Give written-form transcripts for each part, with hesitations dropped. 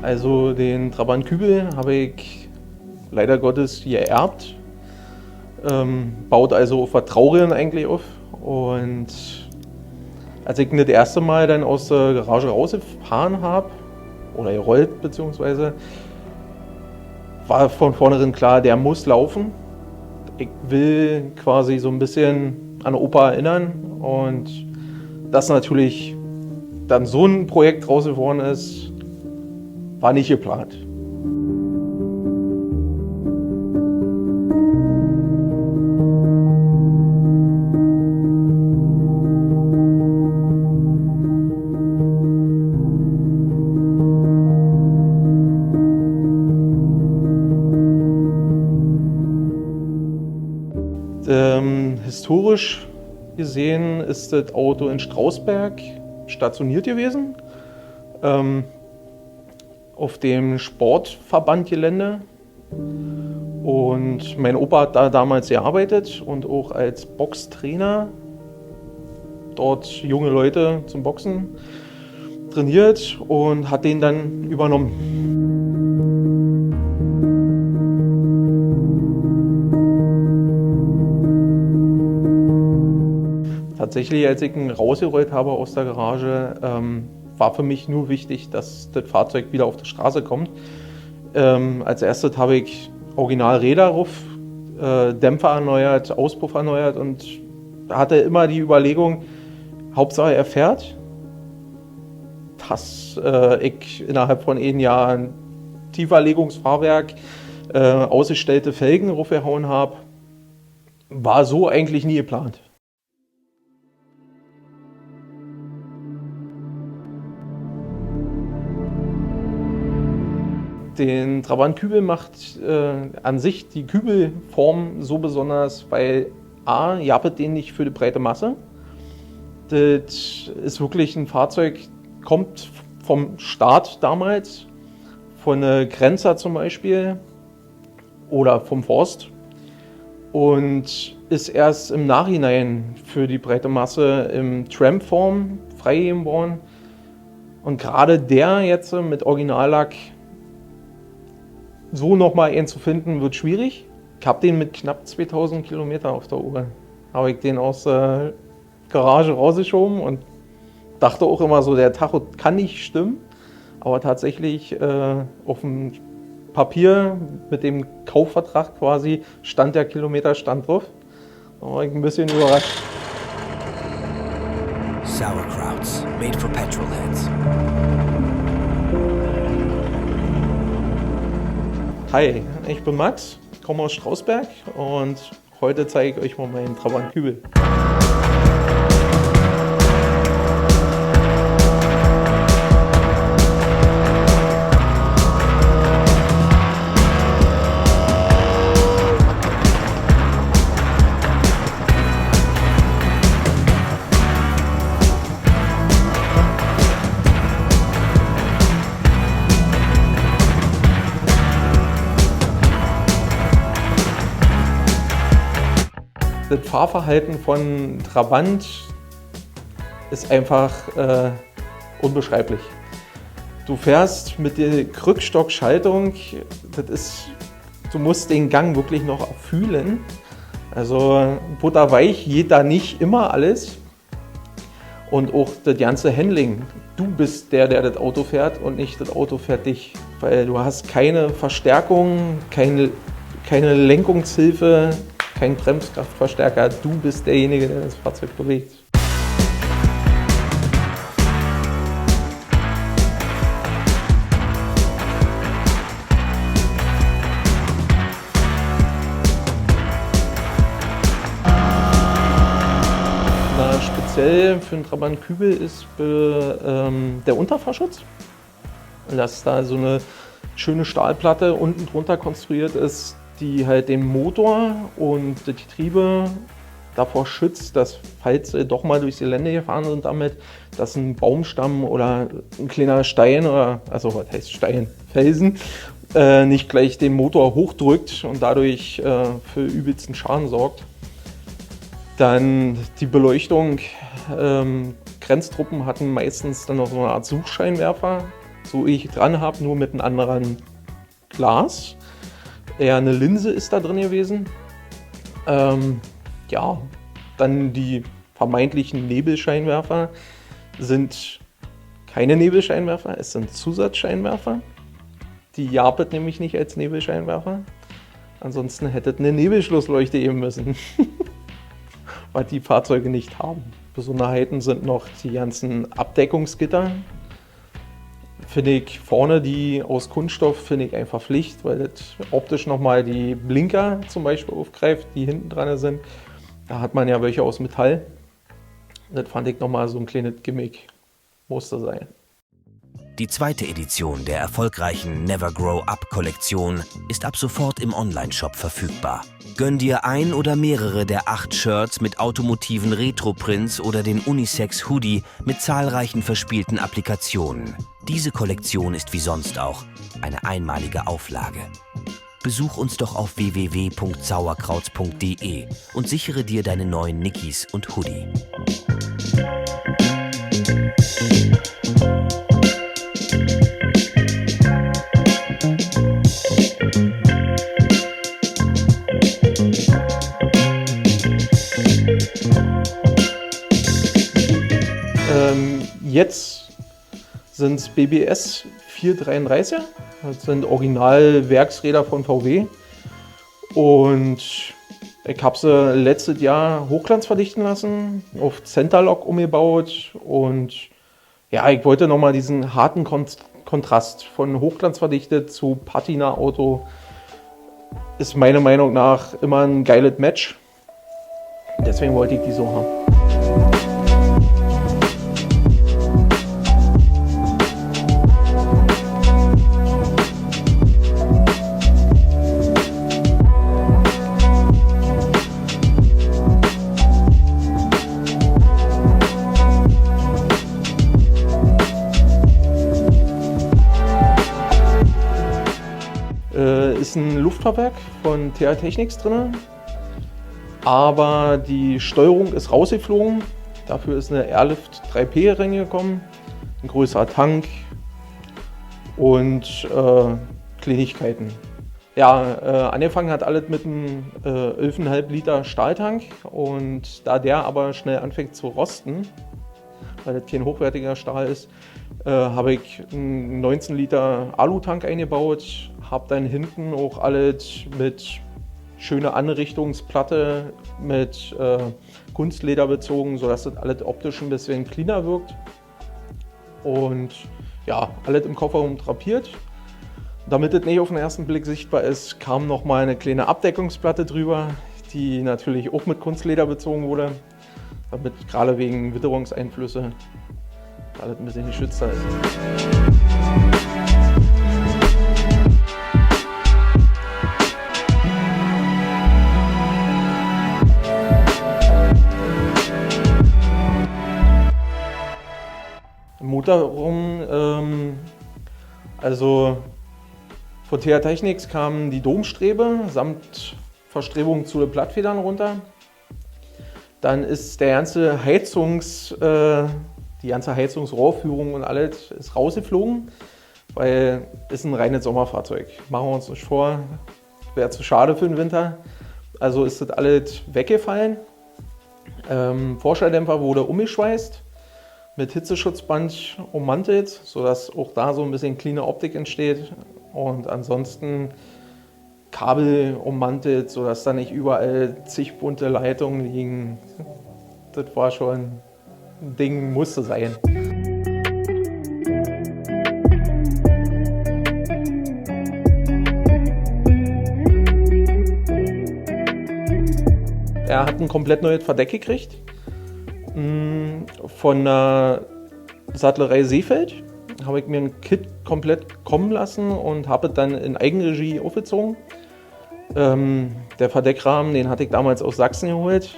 Also den Trabant Kübel habe ich leider Gottes geerbt. Baut also auf Vertrauen eigentlich auf. Und als ich ihn das erste Mal dann aus der Garage rausgefahren habe, oder gerollt beziehungsweise, war von vornherein klar, der muss laufen. Ich will quasi so ein bisschen an Opa erinnern und dass natürlich dann so ein Projekt draus geworden ist, war nicht geplant. Historisch gesehen ist das Auto in Strausberg stationiert gewesen, auf dem Sportverbandgelände. Und mein Opa hat da damals gearbeitet und auch als Boxtrainer dort junge Leute zum Boxen trainiert und hat den dann übernommen. Tatsächlich, als ich ihn rausgerollt habe aus der Garage, war für mich nur wichtig, dass das Fahrzeug wieder auf die Straße kommt. Als erstes habe ich Originalräder drauf, Dämpfer erneuert, Auspuff erneuert und hatte immer die Überlegung, Hauptsache er fährt, dass ich innerhalb von 1 Jahr ein Tieferlegungsfahrwerk, ausgestellte Felgen draufgehauen habe. War so eigentlich nie geplant. Den Trabant Kübel macht an sich die Kübelform so besonders, weil A, jappet den nicht für die breite Masse. Das ist wirklich ein Fahrzeug, kommt vom Start damals, von der Grenzer zum Beispiel oder vom Forst und ist erst im Nachhinein für die breite Masse im Tramp-Form freigegeben worden. Und gerade der jetzt mit Originallack so nochmal einen zu finden, wird schwierig. Ich habe den mit knapp 2000 Kilometer auf der Uhr. Habe ich den aus der Garage rausgeschoben und dachte auch immer so, der Tacho kann nicht stimmen. Aber tatsächlich auf dem Papier mit dem Kaufvertrag quasi stand der Kilometerstand drauf. Da war ich ein bisschen überrascht. Sauerkrauts, made for petrolheads. Hi, ich bin Max, komme aus Strausberg und heute zeige ich euch mal meinen Trabant Kübel. Das Fahrverhalten von Trabant ist einfach unbeschreiblich. Du fährst mit der Krückstockschaltung, du musst den Gang wirklich noch fühlen. Also butterweich geht da nicht immer alles. Und auch das ganze Handling. Du bist der das Auto fährt und nicht das Auto fährt dich. Weil du hast keine Verstärkung, keine Lenkungshilfe, kein Bremskraftverstärker, du bist derjenige, der das Fahrzeug bewegt. Speziell für den Trabant Kübel ist der Unterfahrschutz. Dass da so eine schöne Stahlplatte unten drunter konstruiert ist, die halt den Motor und das Getriebe davor schützt, dass, falls sie doch mal durchs Gelände gefahren sind damit, dass ein Baumstamm oder ein kleiner Stein oder, also was heißt Stein, Felsen, nicht gleich den Motor hochdrückt und dadurch für übelsten Schaden sorgt. Dann die Beleuchtung. Grenztruppen hatten meistens dann noch so eine Art Suchscheinwerfer, so wie ich dran habe, nur mit einem anderen Glas. Eher eine Linse ist da drin gewesen. Ja, dann die vermeintlichen Nebelscheinwerfer sind keine Nebelscheinwerfer, es sind Zusatzscheinwerfer. Die gab es nämlich nicht als Nebelscheinwerfer. Ansonsten hättet eine Nebelschlussleuchte geben müssen, was die Fahrzeuge nicht haben. Besonderheiten sind noch die ganzen Abdeckungsgitter. Finde ich vorne die aus Kunststoff finde ich einfach Pflicht, weil das optisch nochmal die Blinker zum Beispiel aufgreift, die hinten dran sind. Da hat man ja welche aus Metall. Das fand ich nochmal so ein kleines Gimmick. Musste sein. Die zweite Edition der erfolgreichen Never Grow Up Kollektion ist ab sofort im Onlineshop verfügbar. Gönn dir ein oder mehrere der 8 Shirts mit automotiven Retro-Prints oder den Unisex-Hoodie mit zahlreichen verspielten Applikationen. Diese Kollektion ist wie sonst auch eine einmalige Auflage. Besuch uns doch auf www.sauerkrauts.de und sichere dir deine neuen Nickys und Hoodie. Jetzt sind es BBS 433er, das sind Original-Werksräder von VW und ich habe sie letztes Jahr Hochglanz verdichten lassen, auf Centerlock umgebaut und ja, ich wollte nochmal diesen harten Kontrast von Hochglanz verdichtet zu Patina-Auto, ist meiner Meinung nach immer ein geiles Match, deswegen wollte ich die so haben. Ist ein Luftfahrwerk von TH Technics drin, aber die Steuerung ist rausgeflogen. Dafür ist eine Airlift 3P reingekommen, ein größerer Tank und Kleinigkeiten. Ja, angefangen hat alles mit einem 11,5 Liter Stahltank und da der aber schnell anfängt zu rosten, weil das kein hochwertiger Stahl ist, habe ich einen 19 Liter Alutank eingebaut, habe dann hinten auch alles mit schöner Anrichtungsplatte mit Kunstleder bezogen, sodass das alles optisch ein bisschen cleaner wirkt. Und ja, alles im Kofferraum drapiert. Damit das nicht auf den ersten Blick sichtbar ist, kam noch mal eine kleine Abdeckungsplatte drüber, die natürlich auch mit Kunstleder bezogen wurde, damit gerade wegen Witterungseinflüsse alles ein bisschen geschützter ist. Im Motorraum, also von TH Technics kam die Domstrebe samt Verstrebung zu den Blattfedern runter. Dann ist der ganze die ganze Heizungsrohrführung und alles ist rausgeflogen, weil es ein reines Sommerfahrzeug. Machen wir uns nicht vor, wäre zu schade für den Winter. Also ist das alles weggefallen. Vorschalldämpfer wurde umgeschweißt, mit Hitzeschutzband ummantelt, sodass auch da so ein bisschen cleane Optik entsteht. Und ansonsten Kabel ummantelt, sodass da nicht überall zig bunte Leitungen liegen. Das war schon ein Ding, musste sein. Er hat ein komplett neues Verdeck gekriegt von der Sattlerei Seefeld. Habe ich mir ein Kit komplett kommen lassen und habe es dann in Eigenregie aufgezogen. Der Verdeckrahmen, den hatte ich damals aus Sachsen geholt,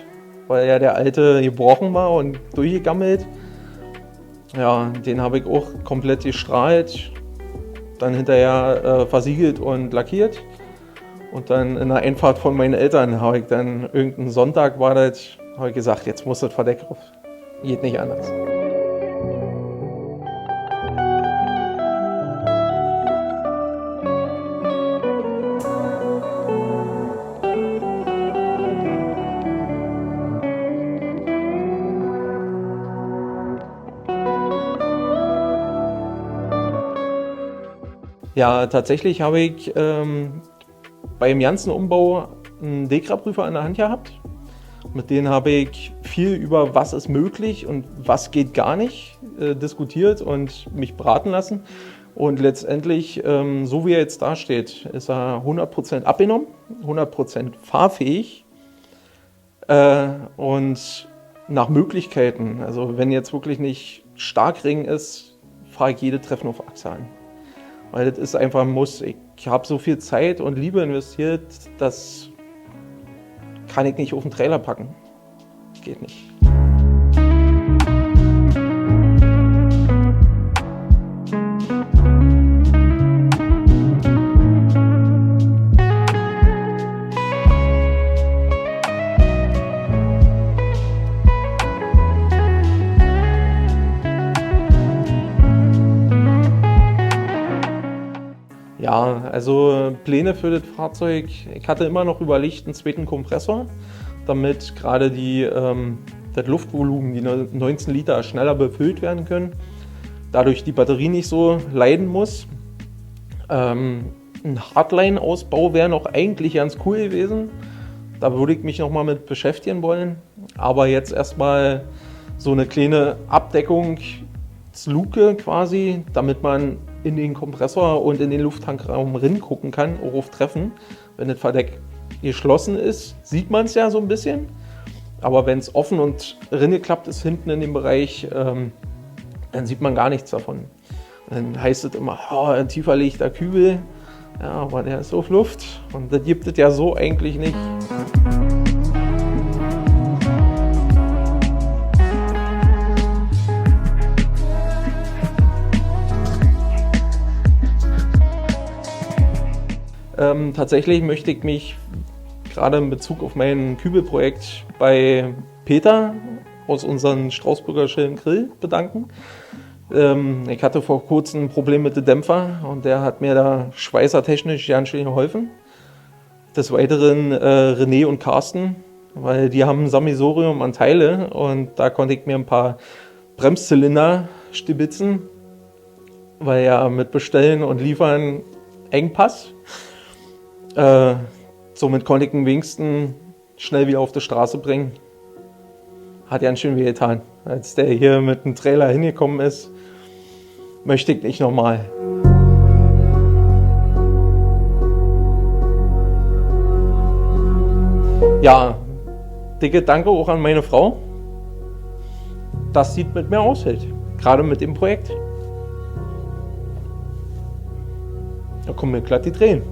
weil ja der alte gebrochen war und durchgegammelt. Ja, den habe ich auch komplett gestrahlt, dann hinterher versiegelt und lackiert. Und dann in der Einfahrt von meinen Eltern habe ich dann, irgendeinen Sonntag war das, habe ich gesagt, jetzt muss das Verdeck drauf. Geht nicht anders. Ja, tatsächlich habe ich beim ganzen Umbau einen DEKRA-Prüfer in der Hand gehabt. Mit denen habe ich viel über was ist möglich und was geht gar nicht diskutiert und mich beraten lassen. Und letztendlich, so wie er jetzt dasteht, ist er 100% abgenommen, 100% fahrfähig und nach Möglichkeiten. Also wenn jetzt wirklich nicht Starkregen ist, fahre ich jede Treffen auf Achse an. Weil das ist einfach ein Muss. Ich habe so viel Zeit und Liebe investiert, das kann ich nicht auf den Trailer packen. Geht nicht. Ja, also Pläne für das Fahrzeug. Ich hatte immer noch überlegt, einen zweiten Kompressor, damit gerade das Luftvolumen, die 19 Liter, schneller befüllt werden können. Dadurch die Batterie nicht so leiden muss. Ein Hardline-Ausbau wäre noch eigentlich ganz cool gewesen. Da würde ich mich noch mal mit beschäftigen wollen. Aber jetzt erstmal so eine kleine Abdeckungsluke quasi, damit man in den Kompressor und in den Lufttankraum gucken kann, auch auf Treffen. Wenn das Verdeck geschlossen ist, sieht man es ja so ein bisschen. Aber wenn es offen und ringeklappt ist hinten in dem Bereich, dann sieht man gar nichts davon. Dann heißt es immer, oh, ein tiefer liegender Kübel, ja, aber der ist auf Luft. Und das gibt es ja so eigentlich nicht. Tatsächlich möchte ich mich gerade in Bezug auf mein Kübelprojekt bei Peter aus unserem Strausburger Schillen Grill bedanken. Ich hatte vor kurzem ein Problem mit dem Dämpfer und der hat mir da schweißertechnisch ganz schön geholfen. Des Weiteren René und Carsten, weil die haben ein Sammelsurium an Teile und da konnte ich mir ein paar Bremszylinder stibitzen, weil ja mit Bestellen und Liefern Engpass. Somit konnte ich den wenigsten schnell wieder auf die Straße bringen. Hat ganz schön wehgetan. Als der hier mit dem Trailer hingekommen ist, möchte ich nicht nochmal. Ja, dicke Danke auch an meine Frau, dass sie mit mir aushält. Gerade mit dem Projekt. Da kommen mir glatt die Tränen.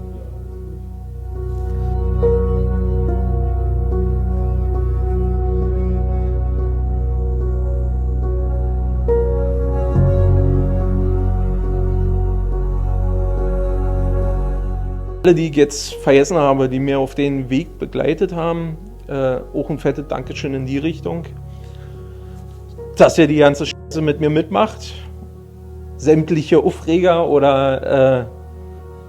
Alle, die ich jetzt vergessen habe, die mir auf den Weg begleitet haben, auch ein fettes Dankeschön in die Richtung, dass ihr die ganze Scheiße mit mir mitmacht. Sämtliche Aufreger oder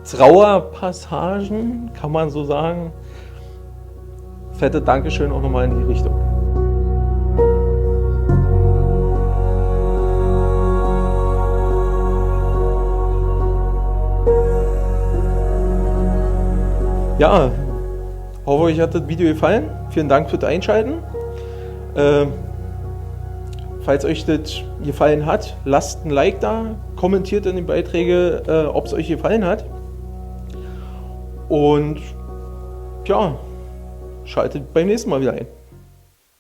Trauerpassagen, kann man so sagen. Fettes Dankeschön auch nochmal in die Richtung. Ja, hoffe, euch hat das Video gefallen. Vielen Dank fürs Einschalten. Falls euch das gefallen hat, lasst ein Like da, kommentiert in den Beiträgen, ob es euch gefallen hat. Und ja, schaltet beim nächsten Mal wieder ein.